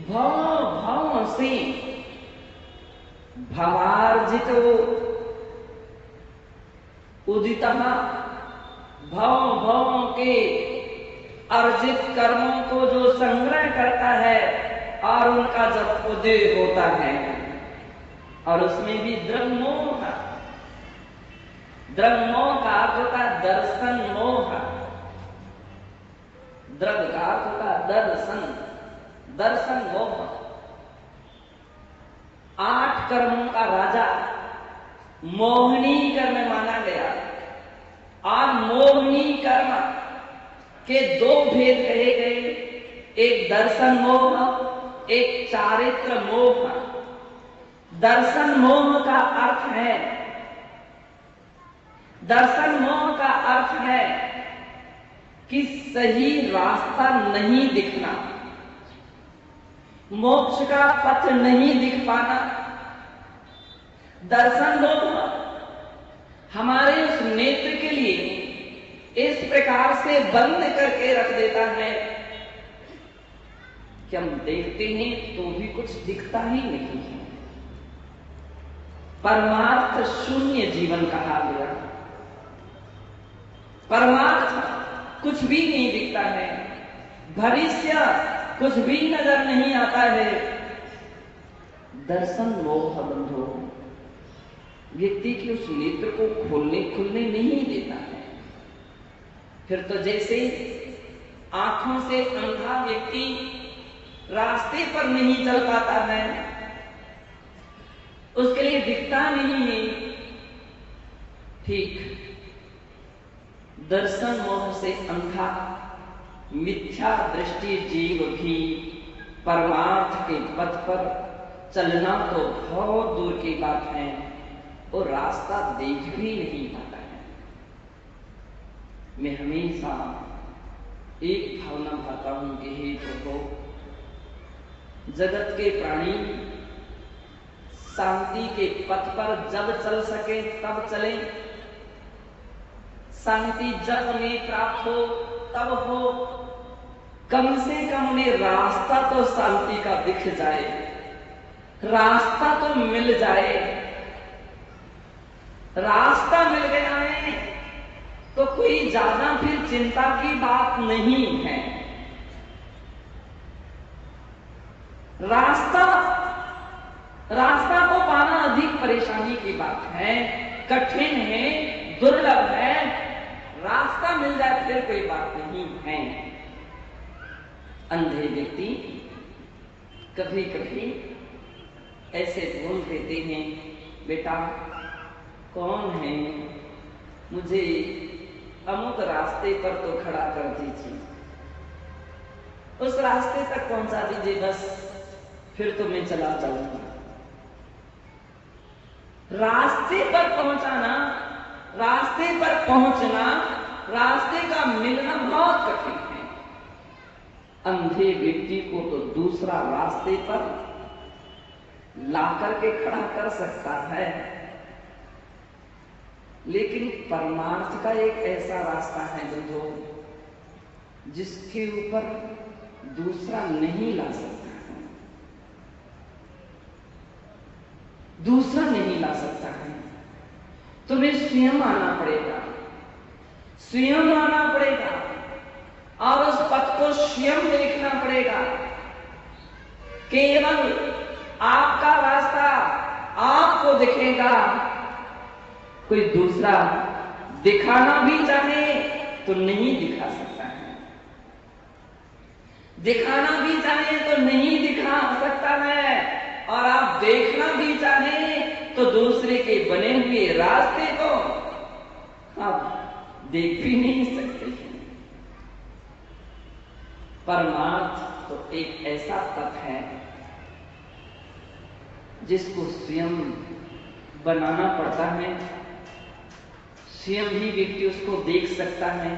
भाव भाव से भवार्जित उदित भाव भाव के अर्जित कर्मों को जो संग्रह करता है और उनका जब उदय होता है, और उसमें भी द्रंगमोह, द्रंगमोह का अर्थ होता है दर्शन मोह, द्रग का अर्थ होता है दर्शन, दर्शन मोह। 8 कर्मों का राजा मोहिनी कर्म माना गया, और मोहिनी कर्म के 2 भेद कहे गए, एक दर्शन मोह, एक चारित्र मोह। दर्शन मोह का अर्थ है, दर्शन मोह का अर्थ है कि सही रास्ता नहीं दिखना, मोक्ष का पथ नहीं दिख पाना। दर्शन मोह हमारे उस नेत्र के लिए इस प्रकार से बंद करके रख देता है कि हम देखते हैं तो भी कुछ दिखता ही नहीं है। परमार्थ शून्य जीवन कहा गया, परमार्थ कुछ भी नहीं दिखता है, भविष्य कुछ भी नजर नहीं आता है। दर्शन मोह बंधो व्यक्ति के उस नेत्र को खोलने खुलने नहीं देता है। फिर तो जैसे आंखों से अंधा व्यक्ति रास्ते पर नहीं चल पाता है, उसके लिए दिखता नहीं है, ठीक दर्शन मोह से अंधा मिथ्या दृष्टि जीव भी परमार्थ के पथ पर चलना तो बहुत दूर की बात है, और रास्ता देख भी नहीं पाता है। मैं हमेशा एक भावना भाता हूं कि हे प्रभु, जगत के प्राणी शांति के पथ पर जब चल सके तब चले, शांति जब उन्हें प्राप्त हो तब हो, कम से कम उन्हें रास्ता तो शांति का दिख जाए, रास्ता तो मिल जाए। रास्ता मिल गया है तो कोई ज्यादा फिर चिंता की बात नहीं है। रास्ता को पाना अधिक परेशानी की बात है, कठिन है, दुर्लभ है। रास्ता मिल जाए फिर कोई बात नहीं है। अंधे व्यक्ति कभी कभी ऐसे बोल देते हैं, बेटा कौन है, मुझे अमुक रास्ते पर तो खड़ा कर दीजिए, उस रास्ते तक पहुंचा दीजिए बस, फिर तो मैं चला जाऊंगा। रास्ते पर पहुंचाना, रास्ते पर पहुंचना, रास्ते का मिलना बहुत कठिन है। अंधे व्यक्ति को तो दूसरा रास्ते पर ला करके खड़ा कर सकता है, लेकिन परमार्थ का एक ऐसा रास्ता है जो जिसके ऊपर दूसरा नहीं ला सकता है, दूसरा नहीं ला सकता है। तुम्हें स्वयं आना पड़ेगा, स्वयं आना पड़ेगा और उस पथ को स्वयं देखना पड़ेगा। केवल आपका रास्ता आपको दिखेगा, कोई दूसरा दिखाना भी चाहे तो नहीं दिखा सकता है, दिखाना भी चाहे तो नहीं दिखा सकता है। और आप देखना भी चाहें तो दूसरे के बने हुए रास्ते को आप देख भी नहीं सकते हैं। परमार्थ तो एक ऐसा तत्व है जिसको स्वयं बनाना पड़ता है, स्वयं ही व्यक्ति उसको देख सकता है,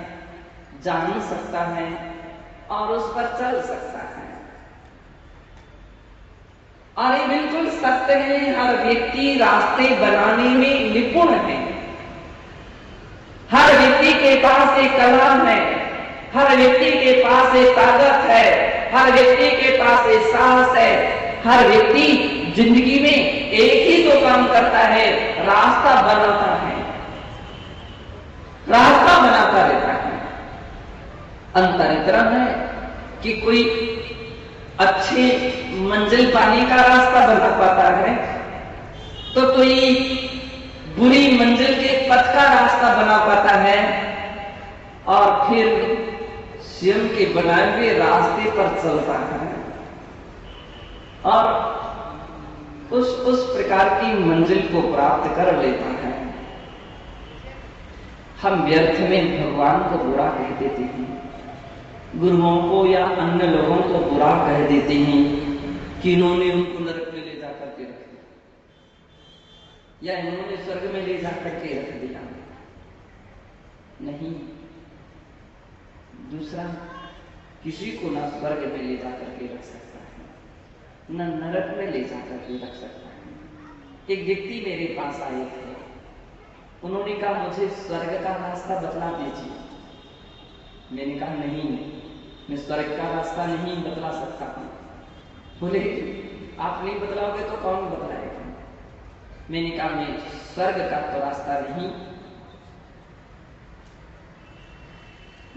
जान सकता है और उस पर चल सकता है। और ये बिल्कुल सत्य है, हर व्यक्ति रास्ते बनाने में निपुण है, हर व्यक्ति के पास एक कला है, हर व्यक्ति के पास एक ताकत है, हर व्यक्ति के पास एक साहस है। हर व्यक्ति जिंदगी में एक ही तो काम करता है, रास्ता बनाता है, रास्ता बनाता रहता है। अंतर इतना है कि कोई अच्छे मंजिल पाने का रास्ता बना पाता है तो कोई बुरी मंजिल के पथ का रास्ता बना पाता है और फिर स्वयं के बनाए हुए रास्ते पर चलता है और उस प्रकार की मंजिल को प्राप्त कर लेता है। हम व्यर्थ में भगवान को बुरा कह देते हैं, गुरुओं को या अन्य लोगों को बुरा कह देते हैं कि इन्होंने उनको नरक में ले जाकर के रख दिया या इन्होंने स्वर्ग में ले जाकर के रख दिया। नहीं, दूसरा किसी को ना स्वर्ग में ले जाकर के रख सकता है, न नरक में ले जाकर के रख सकता है। एक व्यक्ति मेरे पास आए थे, उन्होंने कहा मुझे स्वर्ग का रास्ता बतला दीजिए। मैंने कहा नहीं, मैं स्वर्ग का रास्ता नहीं बतला सकता हूं। बोले आप नहीं बतलाओगे तो कौन बतलाएगा? मैंने कहा मैं स्वर्ग का तो रास्ता नहीं,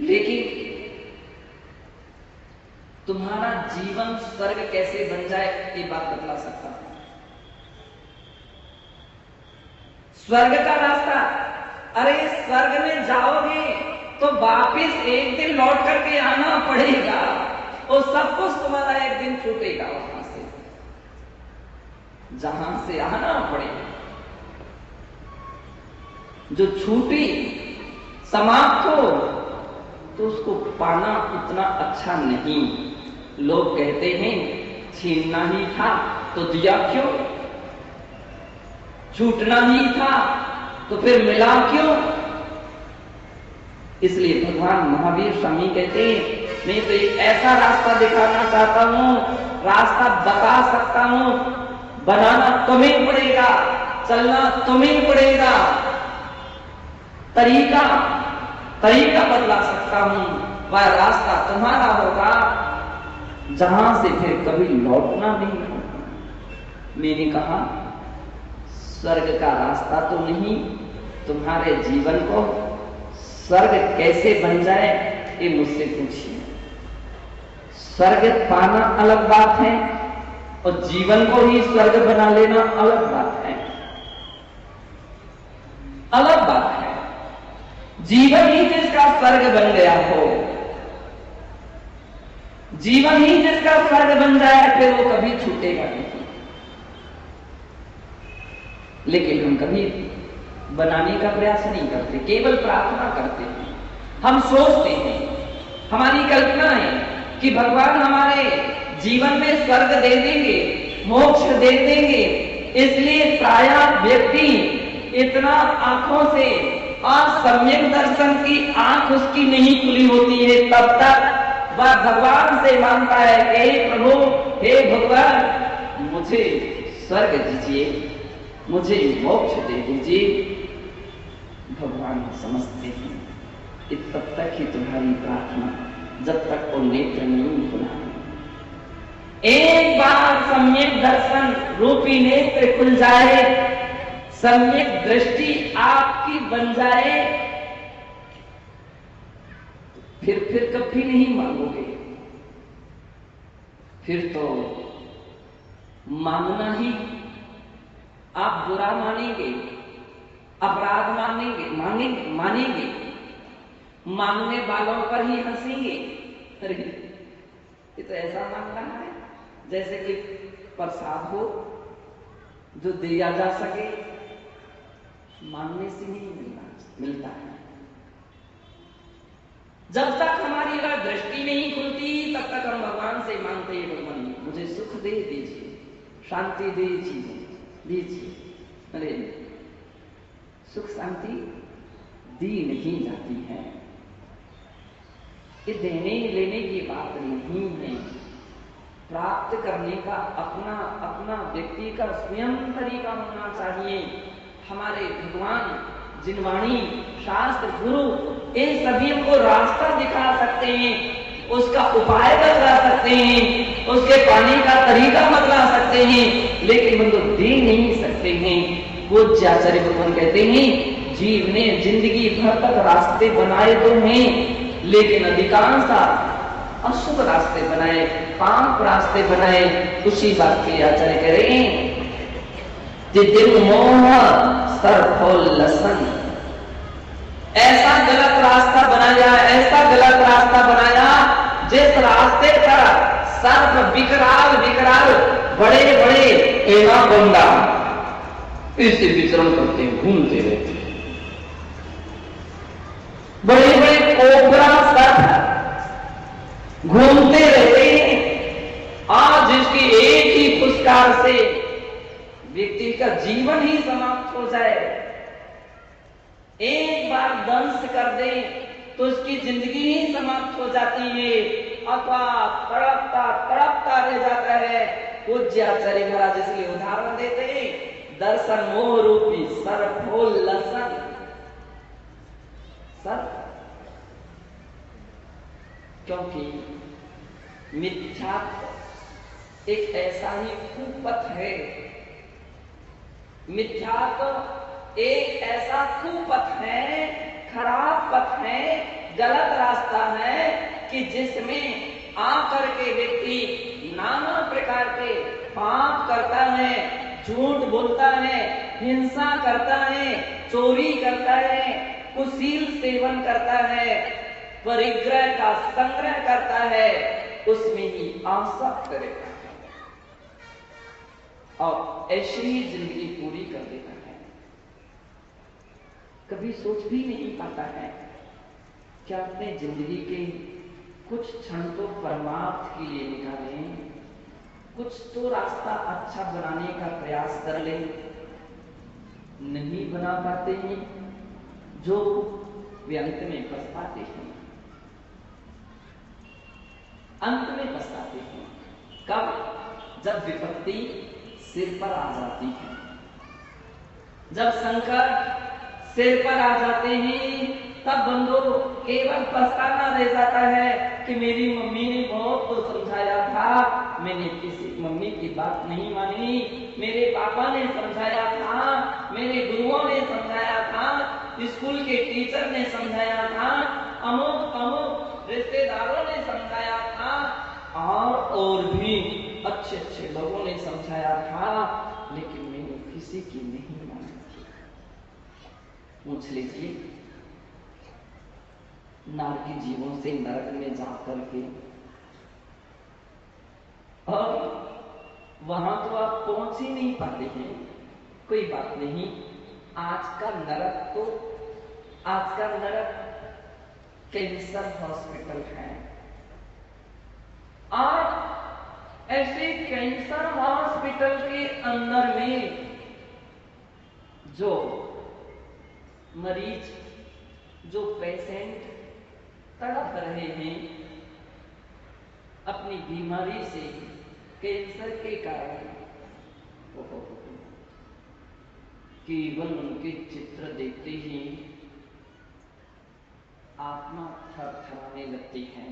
लेकिन तुम्हारा जीवन स्वर्ग कैसे बन जाए ये बात बतला सकता हूं। स्वर्ग का रास्ता, अरे स्वर्ग में जाओगे तो वापिस एक दिन लौट करके आना पड़ेगा और सब कुछ तुम्हारा एक दिन छूटेगा वहां से, जहां से आना पड़ेगा। जो छूटी समाप्त हो तो उसको पाना उतना अच्छा नहीं। लोग कहते हैं छीनना ही था तो दिया क्यों, छूटना ही था तो फिर मिला क्यों। इसलिए भगवान महावीर स्वामी कहते हैं मैं तो एक ऐसा रास्ता दिखाना चाहता हूं, रास्ता बता सकता हूं, बनाना तुम्हें पड़ेगा, चलना तुम्हें पड़ेगा, तरीका बदला सकता हूं, वह रास्ता तुम्हारा होगा जहां से फिर कभी लौटना नहीं होगा। मैंने कहा स्वर्ग का रास्ता तो नहीं, तुम्हारे जीवन को स्वर्ग कैसे बन जाए ये मुझसे पूछिए। स्वर्ग पाना अलग बात है और जीवन को ही स्वर्ग बना लेना अलग बात है, अलग बात है। जीवन ही जिसका स्वर्ग बन गया हो, जीवन ही जिसका स्वर्ग बन जाए फिर वो कभी छूटेगा नहीं। लेकिन हम कभी बनाने का प्रयास नहीं करते, केवल प्रार्थना करते हैं। हम सोचते हैं, हमारी कल्पना है कि भगवान हमारे जीवन में स्वर्ग दे देंगे, मोक्ष दे देंगे। इसलिए प्रायः व्यक्ति इतना आंखों से और सम्यक दर्शन की आंख उसकी नहीं खुली होती है, तब तक वह भगवान से मांगता है हे प्रभु, हे भगवान मुझे स्वर्ग दीजिए, मुझे मोक्ष दे दीजिए। भगवान समझते हैं कि तब तक ही तुम्हारी प्रार्थना, जब तक वो नेत्र नहीं खुला। एक बार सम्यक दर्शन रूपी नेत्र खुल जाए, सम्यक दृष्टि आपकी बन जाए, फिर कभी नहीं मांगोगे। फिर तो मांगना ही आप बुरा मानेंगे, अपराध मानेंगे, मांगने वालों पर ही हंसेंगे। अरे ये तो ऐसा मांग रहा है जैसे कि प्रसाद हो जो दिया जा सके मांगने से नहीं मिलता है। जब तक हमारी अगर दृष्टि नहीं खुलती तब तक हम भगवान से मांगते हैं, भगवान मुझे सुख दे दीजिए, शांति दे दीजिए। अरे सुख शांति दी नहीं जाती है, ये देने लेने की बात नहीं है। प्राप्त करने का अपना अपना व्यक्ति का स्वयं तरीका होना चाहिए। हमारे भगवान, जिनवाणी, शास्त्र, गुरु, ये सभी हमको रास्ता दिखा सकते हैं, उसका उपाय बतला सकते हैं, उसके पाने का तरीका बतला सकते हैं, लेकिन हम तो दे नहीं सकते हैं। पूज्य आचार्य भगवान कहते हैं जीव ने जिंदगी भर तक रास्ते बनाए तो हैं, लेकिन अधिकांश अशुभ रास्ते बनाए, पाप रास्ते बनाए। उसी बात के आचार्य कह रहे हैं दिल मोह सरफोल लसन, ऐसा गलत रास्ता बनाया, ऐसा गलत रास्ता बनाया जिस रास्ते पर सर्प विकराल विकराल बड़े बड़े एवा बंदा इसे विचरण करते हैं, घूमते रहते हैं। बड़े बड़े कोबरा सर्प घूमते रहते हैं। आज जिसकी एक ही पुरस्कार से व्यक्ति का जीवन ही समाप्त हो जाए, एक बार दंश कर दे तो उसकी जिंदगी ही समाप्त हो जाती है, अथवा तड़पता तड़पता रह जाता है। पूज्य आचार्य महाराज इसलिए उदाहरण देते हैं दर्शन मोह रूपी सर्फोल लसन। सर्प क्योंकि मिथ्यात्व एक ऐसा ही कुपथ है, मिथ्यात्व एक ऐसा कुपथ है, खराब पथ है, गलत रास्ता है कि जिसमें आकर के व्यक्ति नाना प्रकार के पाप करता है, झूठ बोलता है, हिंसा करता है, चोरी करता है, कुशील सेवन करता है, परिग्रह का संग्रह करता है, उसमें ही आसक्त रहता है और ऐसी ही जिंदगी पूरी कर देता है। कभी सोच भी नहीं पाता है क्या अपने जिंदगी के कुछ क्षण तो परमार्थ के लिए निकालें, कुछ तो रास्ता अच्छा बनाने का प्रयास कर ले। नहीं बना पाते हैं जो वे अंत में पछताते हैं, अंत में पछताते हैं। कब? जब विपत्ति सिर पर आ जाती है, जब संकट सिर पर आ जाते हैं, तब बंदो केवल पछताना रह जाता है कि मेरी मम्मी ने बहुत तो समझाया था, मैंने किसी मम्मी की बात नहीं मानी, मेरे पापा ने समझाया था, मेरे गुरुओं ने समझाया था, स्कूल के टीचर ने समझाया था, अमुक अमुक रिश्तेदारों ने समझाया था, और भी अच्छे अच्छे लोगों ने समझाया था, लेकिन मैंने किसी की नहीं मानी थी। पूछ लीजिए नारकी जीवों से नरक में जाकर के, और वहां तो आप पहुंच ही नहीं पाते हैं। कोई बात नहीं, आज का नरक कैंसर हॉस्पिटल है। और ऐसे कैंसर हॉस्पिटल के अंदर में जो मरीज, जो पेशेंट तड़प रहे हैं अपनी बीमारी से, कैंसर के कारण, केवल उनके चित्र देखते ही आत्मा थरथराने लगती है।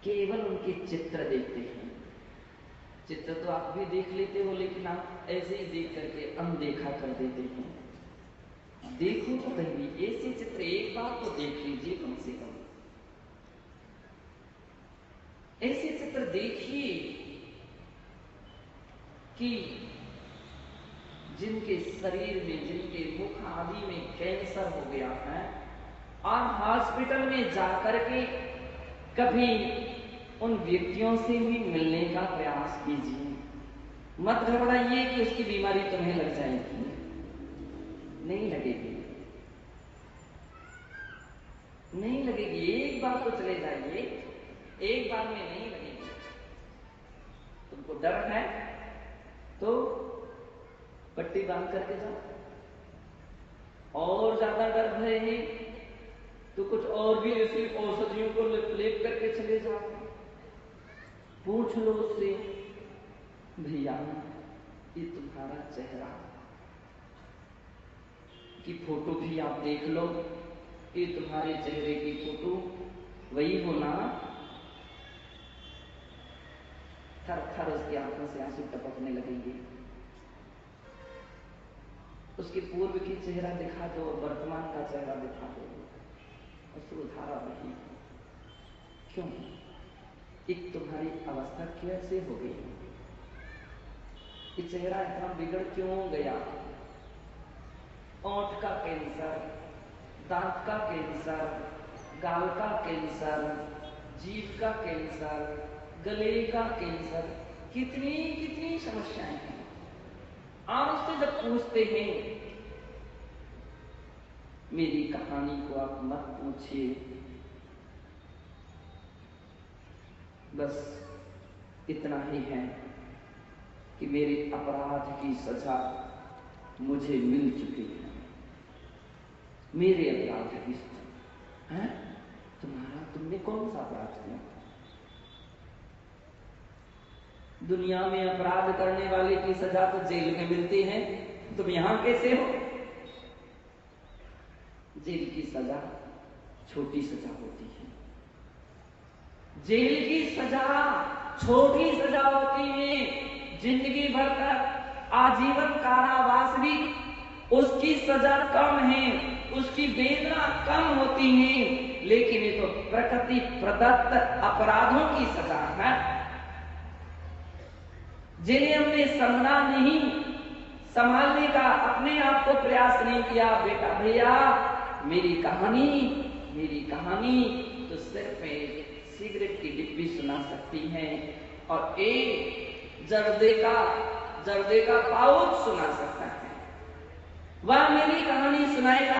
केवल उनके चित्र देखते हैं। चित्र तो आप भी देख लेते हो, लेकिन आप ऐसे ही देख करके अनदेखा कर देते हैं। देखो तो कहीं ऐसे चित्र एक बार तो देख लीजिए, कम से कम ऐसे चित्र देखिए कि जिनके शरीर में, जिनके मुख आदि में कैंसर हो गया है, और हॉस्पिटल में जाकर के कभी उन व्यक्तियों से भी मिलने का प्रयास कीजिए। मत घबराइए कि उसकी बीमारी तुम्हें लग जाएगी, नहीं लगेगी, नहीं लगेगी। एक बार तो चले जाइए, एक बार में नहीं लगेगी। तुमको डर है तो पट्टी बांध करके जाओ, और ज्यादा डर भय है तो कुछ और भी ऐसी औषधियों को लेप करके चले जाओ। पूछ लो उससे, भैया ये तुम्हारा चेहरा की फोटो भी आप देख लो, ये तुम्हारे चेहरे की फोटो वही हो ना? थर थर उसकी आंखों से आंसू टपकने लगेंगे। उसके पूर्व की चेहरा दिखा दो, वर्तमान का चेहरा दिखा दो, अश्रुधारा बही। क्यों? एक तुम्हारी अवस्था कैसे हो गई? ये चेहरा इतना बिगड़ क्यों गया? ओंठ का कैंसर, दांत का कैंसर, गाल का कैंसर, जीभ का कैंसर, गले का कैंसर, कितनी कितनी समस्याएं हैं। आप उससे जब पूछते हैं, मेरी कहानी को आप मत पूछिए, बस इतना ही है कि मेरे अपराध की सजा मुझे मिल चुकी है। मेरे अपराध की सजा है? तुमने कौन सा अपराध किया? दुनिया में अपराध करने वाले की सजा तो जेल में मिलती है, तुम यहां कैसे हो? जेल की सजा छोटी सजा होती है, जेल की सजा छोटी सजा होती है। जिंदगी भर तक आजीवन कारावास भी उसकी सजा कम है, उसकी वेदना कम होती है, लेकिन ये तो प्रकृति प्रदत्त अपराधों की सजा है। जिन्हें हमने समझना नहीं, संभालने का अपने आप को प्रयास नहीं किया, बेटा भैया मेरी कहानी तो सिर्फ एक सिगरेट की डिब्बी सुना सकती है और एक जर्दे का पाउच सुना सकता है। वह मेरी कहानी सुनाएगा।